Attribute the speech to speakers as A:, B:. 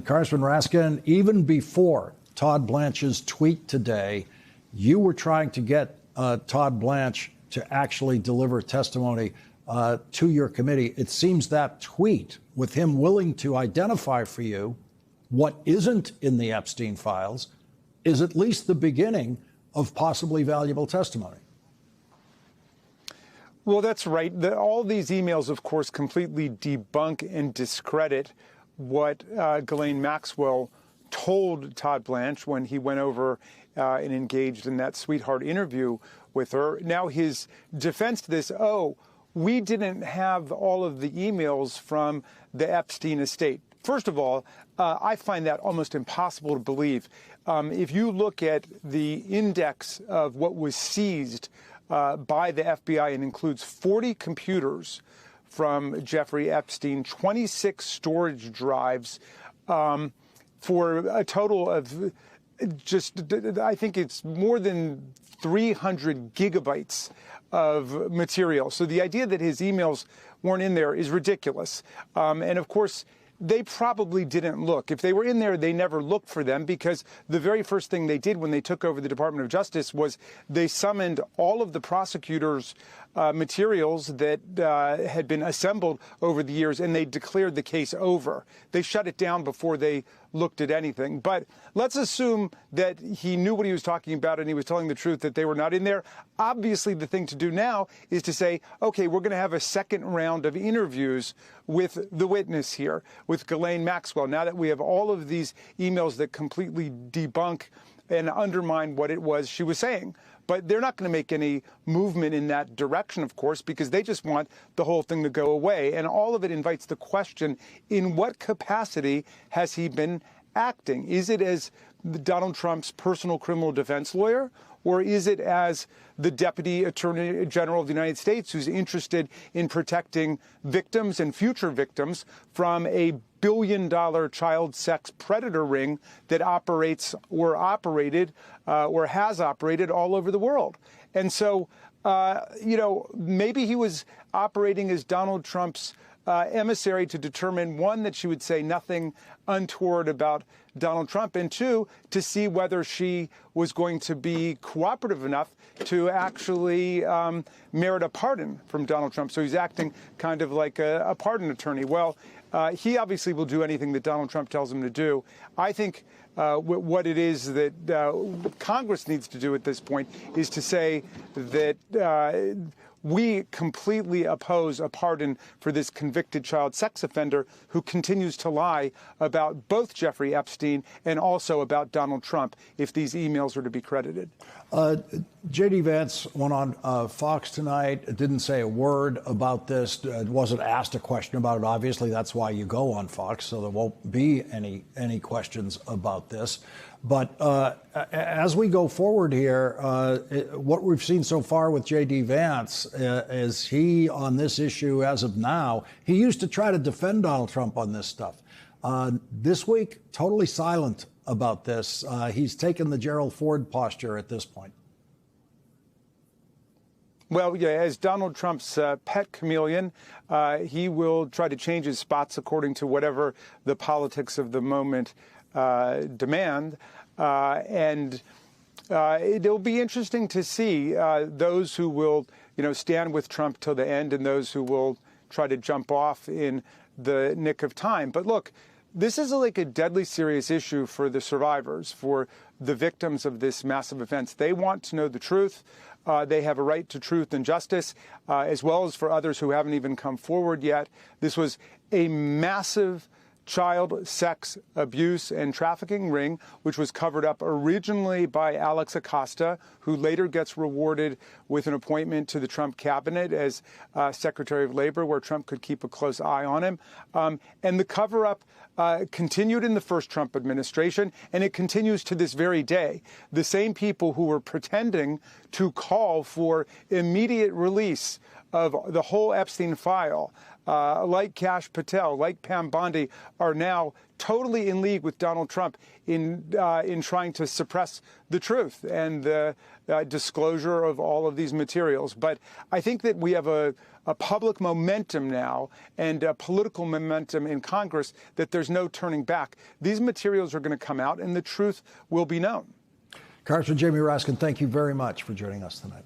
A: Congressman Raskin, even before Todd Blanche's tweet today, you were trying to get Todd Blanche to actually deliver testimony to your committee. It seems that tweet, with him willing to identify for you what isn't in the Epstein files, is at least the beginning of possibly valuable testimony.
B: Well, that's right. All these emails, of course, completely debunk and discredit what Ghislaine Maxwell told Todd Blanche when he went over and engaged in that sweetheart interview with her. Now his defense to this, we didn't have all of the emails from the Epstein estate. First of all, I find that almost impossible to believe. If you look at the index of what was seized by the FBI, and includes 40 computers from Jeffrey Epstein, 26 storage drives, for a total of I think it's more than 300 gigabytes of material. So the idea that his emails weren't in there is ridiculous. And of course, they probably didn't look. If they were in there, they never looked for them, because the very first thing they did when they took over the Department of Justice was they summoned all of the prosecutors' materials that had been assembled over the years, and they declared the case over. They shut it down before they looked at anything. But let's assume that he knew what he was talking about and he was telling the truth, that they were not in there. Obviously, the thing to do now is to say, okay, we're going to have a second round of interviews with the witness here, with Ghislaine Maxwell, now that we have all of these emails that completely debunk and undermine what it was she was saying. But they're not going to make any movement in that direction, of course, because they just want the whole thing to go away. And all of it invites the question, in what capacity has he been acting? Is it as Donald Trump's personal criminal defense lawyer, or is it as the Deputy Attorney General of the United States, who's interested in protecting victims and future victims from a billion-dollar child sex predator ring that operates or operated or has operated all over the world? And so, maybe he was operating as Donald Trump's emissary to determine, one, that she would say nothing untoward about Donald Trump, and two, to see whether she was going to be cooperative enough to actually merit a pardon from Donald Trump. So he's acting kind of like a pardon attorney. Well, he obviously will do anything that Donald Trump tells him to do. I think what it is that Congress needs to do at this point is to say that we completely oppose a pardon for this convicted child sex offender who continues to lie about both Jeffrey Epstein and also about Donald Trump if these emails are to be credited.
A: J.D. Vance went on Fox tonight, didn't say a word about this, wasn't asked a question about it. Obviously, that's why you go on Fox, so there won't be any questions about this. But as we go forward here, what we've seen so far with J.D. Vance is he, on this issue as of now, he used to try to defend Donald Trump on this stuff. This week, totally silent about this. He's taken the Gerald Ford posture at this point.
B: Well, yeah, as Donald Trump's pet chameleon, he will try to change his spots according to whatever the politics of the moment demand. And it'll be interesting to see those who will, stand with Trump till the end and those who will try to jump off in the nick of time. But look, this is like a deadly serious issue for the survivors, for the victims of this massive offense. They want to know the truth. They have a right to truth and justice, as well as for others who haven't even come forward yet. This was a massive child sex abuse and trafficking ring, which was covered up originally by Alex Acosta, who later gets rewarded with an appointment to the Trump cabinet as Secretary of Labor, where Trump could keep a close eye on him. And the cover-up continued in the first Trump administration, and it continues to this very day. The same people who were pretending to call for immediate release of the whole Epstein file like Kash Patel, like Pam Bondi, are now totally in league with Donald Trump in trying to suppress the truth and the disclosure of all of these materials. But I think that we have a public momentum now and a political momentum in Congress that there's no turning back. These materials are going to come out and the truth will be known.
A: Congressman Jamie Raskin, thank you very much for joining us tonight.